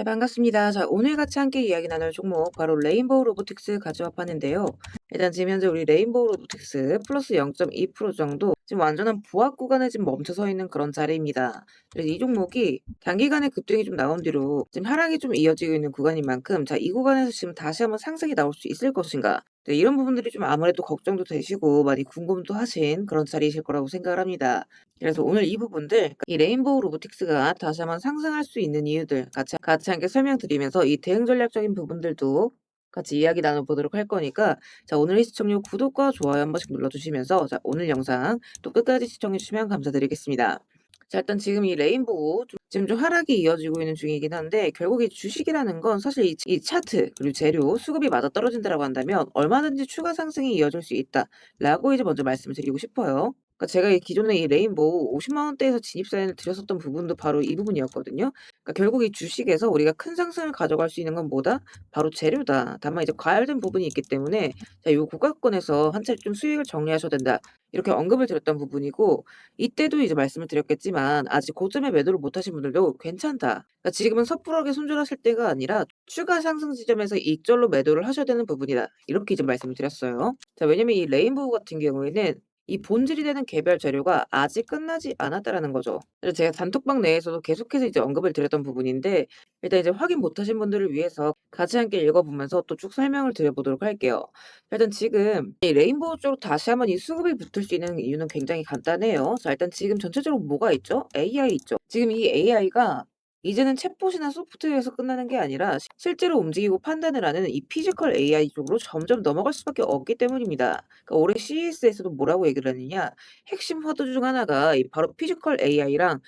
네, 반갑습니다. 자, 오늘 같이 함께 이야기 나눌 종목 바로 레인보우 로보틱스 가져와 봤는데요. 일단 지금 현재 우리 레인보우 로보틱스 플러스 0.2% 정도 지금 완전한 부합 구간에 지금 멈춰서 있는 그런 자리입니다. 그래서 이 종목이 단기간에 급등이 좀 나온 뒤로 지금 하락이 좀 이어지고 있는 구간인 만큼 자, 이 구간에서 지금 다시 한번 상승이 나올 수 있을 것인가? 네, 이런 부분들이 좀 아무래도 걱정도 되시고 많이 궁금도 하신 그런 자리이실 거라고 생각을 합니다. 그래서 오늘 이 부분들 이 레인보우 로보틱스가 다시 한번 상승할 수 있는 이유들 같이 함께 설명드리면서 이 대응 전략적인 부분들도 같이 이야기 나눠보도록 할 거니까 자, 오늘 이 시청료 구독과 좋아요 한 번씩 눌러주시면서 자, 오늘 영상 또 끝까지 시청해주시면 감사드리겠습니다. 자, 일단 지금 이 레인보우 지금 좀 하락이 이어지고 있는 중이긴 한데 결국 이 주식이라는 건 사실 이 차트 그리고 재료 수급이 맞아떨어진다라고 한다면 얼마든지 추가 상승이 이어질 수 있다라고 이제 먼저 말씀을 드리고 싶어요. 그러니까 제가 이 기존에 이 레인보우 50만 원대에서 진입 사연을 드렸었던 부분도 바로 이 부분이었거든요. 그러니까 결국 이 주식에서 우리가 큰 상승을 가져갈 수 있는 건 뭐다? 바로 재료다. 다만 이제 과열된 부분이 있기 때문에 자, 요 고가권에서 한 차례 좀 수익을 정리하셔야 된다. 이렇게 언급을 드렸던 부분이고 이때도 이제 말씀을 드렸겠지만 아직 고점에 매도를 못 하신 분들도 괜찮다. 그러니까 지금은 섣부르게 손절하실 때가 아니라 추가 상승 지점에서 익절로 매도를 하셔야 되는 부분이다. 이렇게 이제 말씀을 드렸어요. 자, 왜냐면 이 레인보우 같은 경우에는 이 본질이 되는 개별 재료가 아직 끝나지 않았다라는 거죠. 그래서 제가 단톡방 내에서도 계속해서 이제 언급을 드렸던 부분인데 일단 이제 확인 못 하신 분들을 위해서 같이 함께 읽어보면서 또 쭉 설명을 드려보도록 할게요. 일단 지금 이 레인보우 쪽으로 다시 한번 이 수급이 붙을 수 있는 이유는 굉장히 간단해요. 자, 일단 지금 전체적으로 뭐가 있죠? AI 있죠. 지금 이 AI가 이제는 챗봇이나 소프트웨어에서 끝나는 게 아니라 실제로 움직이고 판단을 하는 이 피지컬 AI 쪽으로 점점 넘어갈 수밖에 없기 때문입니다. 그러니까 올해 CES에서도 뭐라고 얘기를 했느냐? 핵심 화두 중 하나가 이 바로 피지컬 AI랑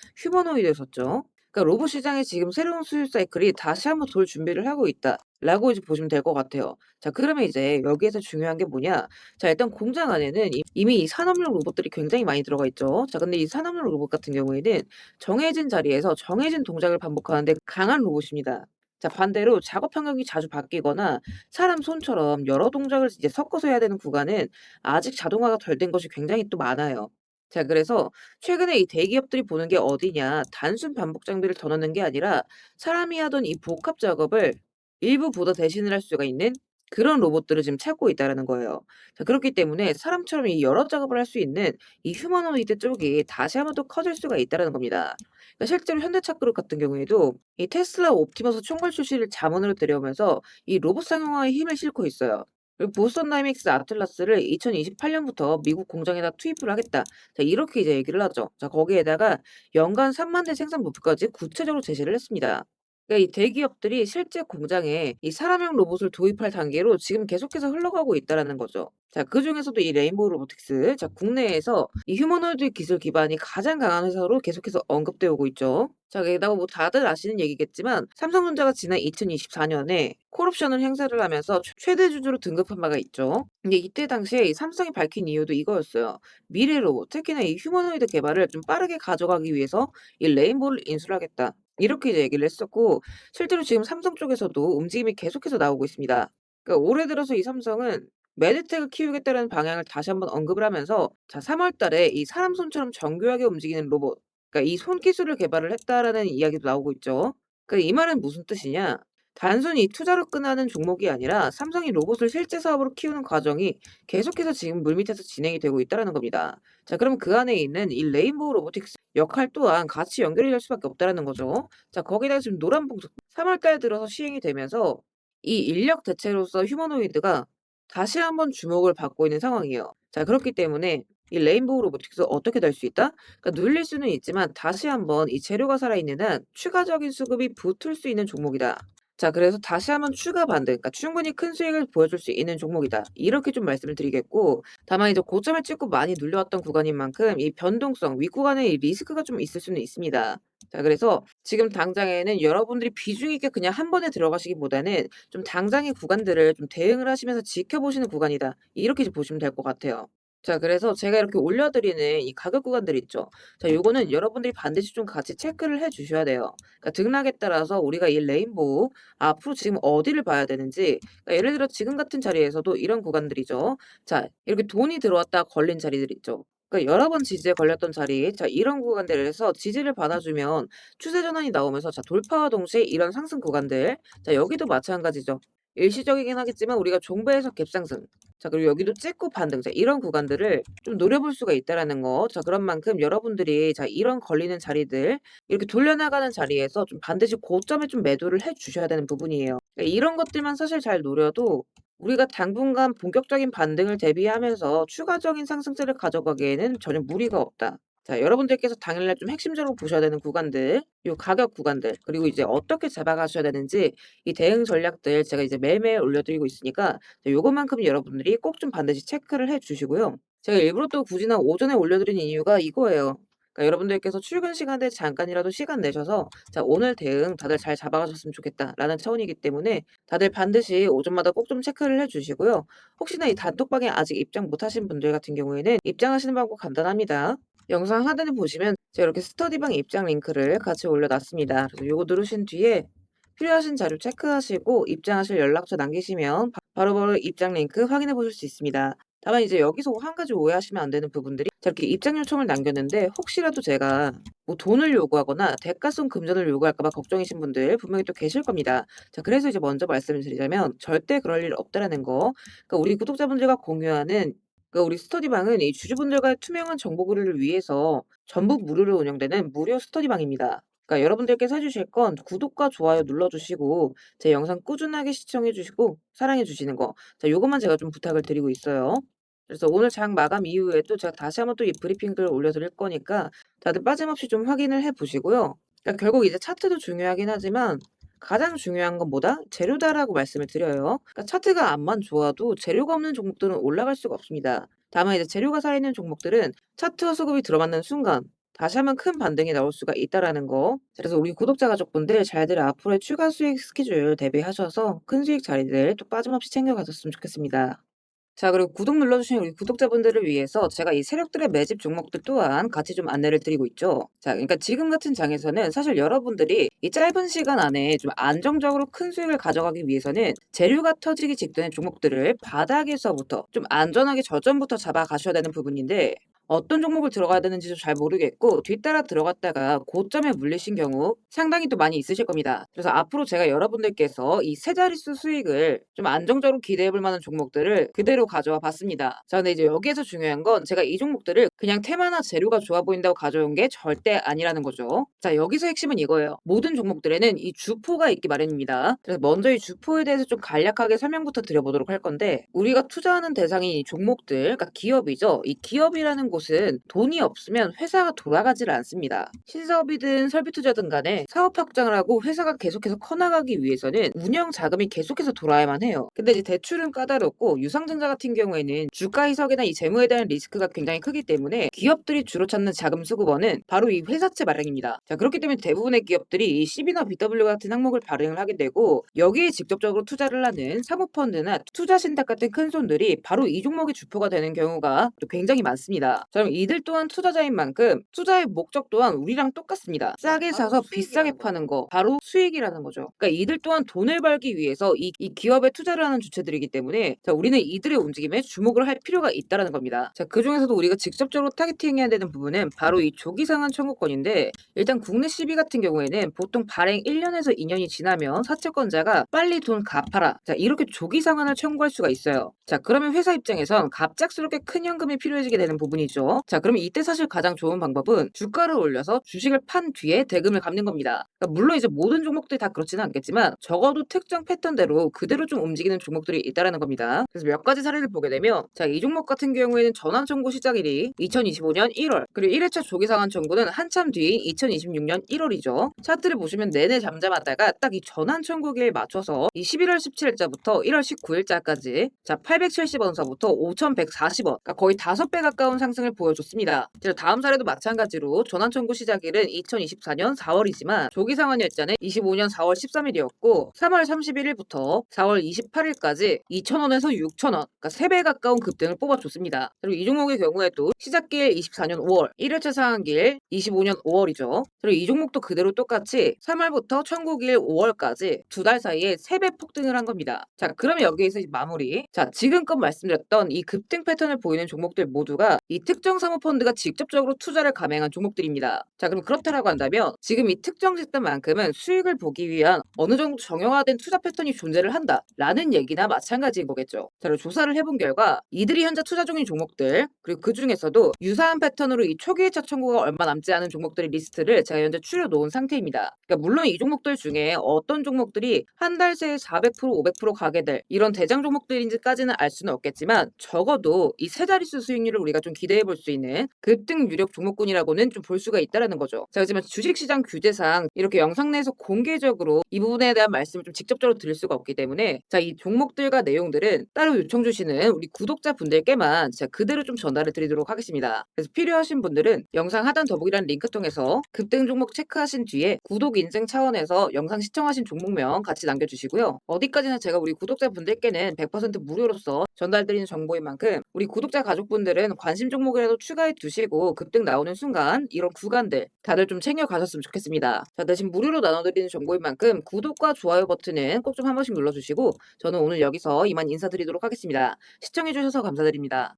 휴머노이드였었죠. 그러니까 로봇 시장에 지금 새로운 수요 사이클이 다시 한번 돌 준비를 하고 있다라고 이제 보시면 될 것 같아요. 자, 그러면 이제 여기에서 중요한 게 뭐냐? 자, 일단 공장 안에는 이미 이 산업용 로봇들이 굉장히 많이 들어가 있죠. 자, 근데 이 산업용 로봇 같은 경우에는 정해진 자리에서 정해진 동작을 반복하는데 강한 로봇입니다. 자, 반대로 작업 환경이 자주 바뀌거나 사람 손처럼 여러 동작을 이제 섞어서 해야 되는 구간은 아직 자동화가 덜 된 것이 굉장히 또 많아요. 자, 그래서 최근에 이 대기업들이 보는 게 어디냐, 단순 반복 장비를 더 넣는 게 아니라 사람이 하던 이 복합 작업을 일부 보다 대신을 할 수가 있는 그런 로봇들을 지금 찾고 있다라는 거예요. 자, 그렇기 때문에 사람처럼 이 여러 작업을 할 수 있는 이 휴머노이드 쪽이 다시 한번 또 커질 수가 있다라는 겁니다. 그러니까 실제로 현대차그룹 같은 경우에도 이 테슬라 옵티머스 총괄 출시를 자문으로 들여오면서 이 로봇 상용화에 힘을 싣고 있어요. 그리고 보스턴 다이내믹스 아틀라스를 2028년부터 미국 공장에다 투입을 하겠다. 자, 이렇게 이제 얘기를 하죠. 자, 거기에다가 연간 3만 대 생산 목표까지 구체적으로 제시를 했습니다. 그러니까 이 대기업들이 실제 공장에 이 사람용 로봇을 도입할 단계로 지금 계속해서 흘러가고 있다라는 거죠. 자, 그중에서도 이 레인보우 로보틱스, 자, 국내에서 이 휴머노이드 기술 기반이 가장 강한 회사로 계속해서 언급되어 오고 있죠. 자, 게다가 뭐 다들 아시는 얘기겠지만 삼성전자가 지난 2024년에 콜옵션을 행사를 하면서 최대 주주로 등극한 바가 있죠. 근데 이때 당시에 이 삼성이 밝힌 이유도 이거였어요. 미래 로봇, 특히나 이 휴머노이드 개발을 좀 빠르게 가져가기 위해서 이 레인보우를 인수하겠다. 이렇게 이제 얘기를 했었고 실제로 지금 삼성 쪽에서도 움직임이 계속해서 나오고 있습니다. 그러니까 올해 들어서 이 삼성은 메드텍을 키우겠다는 방향을 다시 한번 언급을 하면서 자, 3월 달에 이 사람 손처럼 정교하게 움직이는 로봇, 그러니까 이 손 기술을 개발을 했다라는 이야기도 나오고 있죠. 그러니까 이 말은 무슨 뜻이냐? 단순히 투자로 끝나는 종목이 아니라 삼성이 로봇을 실제 사업으로 키우는 과정이 계속해서 지금 물밑에서 진행이 되고 있다라는 겁니다. 자, 그럼 그 안에 있는 이 레인보우 로보틱스 역할 또한 같이 연결이 될 수밖에 없다라는 거죠. 자, 거기다가 지금 노란 봉투 3월 달 들어서 시행이 되면서 이 인력 대체로서 휴머노이드가 다시 한번 주목을 받고 있는 상황이에요. 자, 그렇기 때문에 이 레인보우 로보틱스 어떻게 될 수 있다? 그러니까 눌릴 수는 있지만 다시 한번 이 재료가 살아있는 한 추가적인 수급이 붙을 수 있는 종목이다. 자, 그래서 다시 한번 추가 반등, 그러니까 충분히 큰 수익을 보여줄 수 있는 종목이다. 이렇게 좀 말씀을 드리겠고, 다만 이제 고점을 찍고 많이 눌려왔던 구간인 만큼 이 변동성, 윗구간의 이 리스크가 좀 있을 수는 있습니다. 자, 그래서 지금 당장에는 여러분들이 비중 있게 그냥 한 번에 들어가시기보다는 좀 당장의 구간들을 좀 대응을 하시면서 지켜보시는 구간이다. 이렇게 좀 보시면 될 것 같아요. 자, 그래서 제가 이렇게 올려드리는 이 가격 구간들 있죠. 자, 요거는 여러분들이 반드시 좀 같이 체크를 해 주셔야 돼요. 그러니까 등락에 따라서 우리가 이 레인보우 앞으로 지금 어디를 봐야 되는지, 그러니까 예를 들어 지금 같은 자리에서도 이런 구간들이죠. 자, 이렇게 돈이 들어왔다 걸린 자리들 있죠. 그러니까 여러 번 지지에 걸렸던 자리, 자 이런 구간들에서 지지를 받아주면 추세 전환이 나오면서 자 돌파와 동시에 이런 상승 구간들, 자 여기도 마찬가지죠. 일시적이긴 하겠지만 우리가 종배에서 갭상승, 자 그리고 여기도 찍고 반등, 자 이런 구간들을 좀 노려볼 수가 있다라는 거. 자 그런 만큼 여러분들이 자 이런 걸리는 자리들, 이렇게 돌려나가는 자리에서 좀 반드시 고점에 좀 매도를 해 주셔야 되는 부분이에요. 그러니까 이런 것들만 사실 잘 노려도 우리가 당분간 본격적인 반등을 대비하면서 추가적인 상승세를 가져가기에는 전혀 무리가 없다. 자, 여러분들께서 당일날 좀 핵심적으로 보셔야 되는 구간들, 요 가격 구간들, 그리고 이제 어떻게 잡아가셔야 되는지 이 대응 전략들 제가 이제 매일매일 올려드리고 있으니까 자, 요것만큼 여러분들이 꼭 좀 반드시 체크를 해 주시고요. 제가 일부러 또 굳이나 오전에 올려드린 이유가 이거예요. 그러니까 여러분들께서 출근 시간에 잠깐이라도 시간 내셔서 자, 오늘 대응 다들 잘 잡아가셨으면 좋겠다라는 차원이기 때문에 다들 반드시 오전마다 꼭 좀 체크를 해 주시고요. 혹시나 이 단톡방에 아직 입장 못 하신 분들 같은 경우에는 입장하시는 방법 간단합니다. 영상 하단에 보시면 제가 이렇게 스터디방 입장 링크를 같이 올려놨습니다. 그래서 요거 누르신 뒤에 필요하신 자료 체크하시고 입장하실 연락처 남기시면 바로바로 입장 링크 확인해 보실 수 있습니다. 다만 이제 여기서 한 가지 오해하시면 안 되는 부분들이 제가 이렇게 입장 요청을 남겼는데 혹시라도 제가 뭐 돈을 요구하거나 대가성 금전을 요구할까 봐 걱정이신 분들 분명히 또 계실 겁니다. 자, 그래서 이제 먼저 말씀을 드리자면 절대 그럴 일 없다라는 거. 그러니까 우리 구독자분들과 공유하는 우리 스터디방은 이 주주분들과의 투명한 정보 공유를 위해서 전부 무료로 운영되는 무료 스터디방입니다. 그러니까 여러분들께서 해주실 건 구독과 좋아요 눌러주시고 제 영상 꾸준하게 시청해주시고 사랑해주시는 거. 자, 요것만 제가 좀 부탁을 드리고 있어요. 그래서 오늘 장 마감 이후에도 제가 다시 한번 또 이 브리핑글 올려드릴 거니까 다들 빠짐없이 좀 확인을 해보시고요. 그러니까 결국 이제 차트도 중요하긴 하지만 가장 중요한 건 뭐다? 재료다라고 말씀을 드려요. 그러니까 차트가 안만 좋아도 재료가 없는 종목들은 올라갈 수가 없습니다. 다만 이제 재료가 살아있는 종목들은 차트와 수급이 들어맞는 순간 다시 한번 큰 반등이 나올 수가 있다라는 거. 그래서 우리 구독자 가족분들 잘들 앞으로의 추가 수익 스케줄 대비하셔서 큰 수익 자리들 또 빠짐없이 챙겨가셨으면 좋겠습니다. 자, 그리고 구독 눌러주신 우리 구독자분들을 위해서 제가 이 세력들의 매집 종목들 또한 같이 좀 안내를 드리고 있죠. 자, 그러니까 지금 같은 장에서는 사실 여러분들이 이 짧은 시간 안에 좀 안정적으로 큰 수익을 가져가기 위해서는 재료가 터지기 직전의 종목들을 바닥에서부터 좀 안전하게 저점부터 잡아가셔야 되는 부분인데 어떤 종목을 들어가야 되는지도 잘 모르겠고 뒤따라 들어갔다가 고점에 물리신 경우 상당히 또 많이 있으실 겁니다. 그래서 앞으로 제가 여러분들께서 이 세 자릿수 수익을 좀 안정적으로 기대해 볼 만한 종목들을 그대로 가져와 봤습니다. 자, 근데 이제 여기에서 중요한 건 제가 이 종목들을 그냥 테마나 재료가 좋아 보인다고 가져온 게 절대 아니라는 거죠. 자, 여기서 핵심은 이거예요. 모든 종목들에는 이 주포가 있기 마련입니다. 그래서 먼저 이 주포에 대해서 좀 간략하게 설명부터 드려보도록 할 건데 우리가 투자하는 대상이 이 종목들, 그러니까 기업이죠. 이 기업이라는 곳은 돈이 없으면 회사가 돌아가지를 않습니다. 신사업이든 설비 투자든 간에 사업 확장을 하고 회사가 계속해서 커나가기 위해서는 운영 자금이 계속해서 돌아야만 해요. 근데 이제 대출은 까다롭고 유상증자 같은 경우에는 주가 희석이나 이 재무에 대한 리스크가 굉장히 크기 때문에 기업들이 주로 찾는 자금 수급원은 바로 이 회사채 발행입니다. 자, 그렇기 때문에 대부분의 기업들이 이 CB나 BW 같은 항목을 발행을 하게 되고 여기에 직접적으로 투자를 하는 사모펀드나 투자신탁 같은 큰 손들이 바로 이 종목의 주포가 되는 경우가 또 굉장히 많습니다. 자, 그럼 이들 또한 투자자인 만큼 투자의 목적 또한 우리랑 똑같습니다. 싸게 사서 비싸게 파는 거 바로 수익이라는 거죠. 그러니까 이들 또한 돈을 벌기 위해서 이 기업에 투자를 하는 주체들이기 때문에 자, 우리는 이들의 움직임에 주목을 할 필요가 있다라는 겁니다. 자, 그 중에서도 우리가 직접적으로 타겟팅해야 되는 부분은 바로 이 조기상한 청구권인데 일단 국내 CB 같은 경우에는 보통 발행 1년에서 2년이 지나면 사채권자가 빨리 돈 갚아라. 자, 이렇게 조기 상환을 청구할 수가 있어요. 자, 그러면 회사 입장에선 갑작스럽게 큰 현금이 필요해지게 되는 부분이죠. 자, 그러면 이때 사실 가장 좋은 방법은 주가를 올려서 주식을 판 뒤에 대금을 갚는 겁니다. 그러니까 물론 이제 모든 종목들이 다 그렇지는 않겠지만 적어도 특정 패턴대로 그대로 좀 움직이는 종목들이 있다라는 겁니다. 그래서 몇 가지 사례를 보게 되면 자, 이 종목 같은 경우에는 전환 청구 시작일이 2025년 1월 그리고 1회차 조기 상환 청구는 한참 뒤인 2026년 1월이죠. 차트를 보시면 내내 잠잠하다가 딱 이 전환 청구기에 맞춰서 이 11월 17일자부터 1월 19일자까지 자 870원서부터 5140원 그러니까 거의 5배 가까운 상승을 보여줬습니다. 다음 사례도 마찬가지로 전환 청구 시작일은 2024년 4월이지만 조기 상환 일자는 25년 4월 13일이었고 3월 31일부터 4월 28일까지 2,000원에서 6,000원 그러니까 3배 가까운 급등을 뽑아줬습니다. 그리고 이 종목의 경우에도 시작길 24년 5월 1회차 상한길 25년 5월이죠. 그리고 이 종목도 그대로 똑같이 3월부터 청구길 5월까지 두 달 사이에 3배 폭등을 한 겁니다. 자, 그러면 여기에서 이제 마무리. 자, 지금껏 말씀드렸던 이 급등 패턴을 보이는 종목들 모두가 이 특정 사모펀드가 직접적으로 투자를 감행한 종목들입니다. 자, 그럼 그렇다라고 한다면 지금 이 특정 집단만큼은 수익을 보기 위한 어느 정도 정형화된 투자 패턴이 존재를 한다라는 얘기나 마찬가지인 거겠죠. 자, 그리고 조사를 해본 결과 이들이 현재 투자 중인 종목들, 그리고 그 중에서도 유사한 패턴으로 이 초기이착 청구가 얼마 남지 않은 종목들의 리스트를 제가 현재 추려놓은 상태입니다. 그러니까 물론 이 종목들 중에 어떤 종목들이 한 달 새에 400%, 500% 가게 될 이런 대장 종목들인지까지는 알 수는 없겠지만 적어도 이 세 자릿수 수익률을 우리가 좀 기대해 볼 수 있는 급등 유력 종목군이라고는 좀 볼 수가 있다라는 거죠. 자, 하지만 주식시장 규제상 이렇게 영상 내에서 공개적으로 이 부분에 대한 말씀을 좀 직접적으로 드릴 수가 없기 때문에 자, 이 종목들과 내용들은 따로 요청 주시는 우리 구독자분들께만 제가 그대로 좀 전달을 드리도록 하겠습니다. 그래서 필요하신 분들은 영상 하단 더보기란 링크 통해서 급등 종목 체크하신 뒤에 구독 인증 차원에서 영상 시청하신 종목명 같이 남겨주시고요. 어디까지나 제가 우리 구독자분들께는 100% 무료로서 전달드리는 정보인 만큼 우리 구독자 가족분들은 관심 종목이라도 추가해 두시고 급등 나오는 순간 이런 구간들 다들 좀 챙겨 가셨으면 좋겠습니다. 자, 대신 무료로 나눠드리는 정보인 만큼 구독과 좋아요 버튼은 꼭 좀 한 번씩 눌러주시고 저는 오늘 여기서 이만 인사드리도록 하겠습니다. 시청해주셔서 감사드립니다.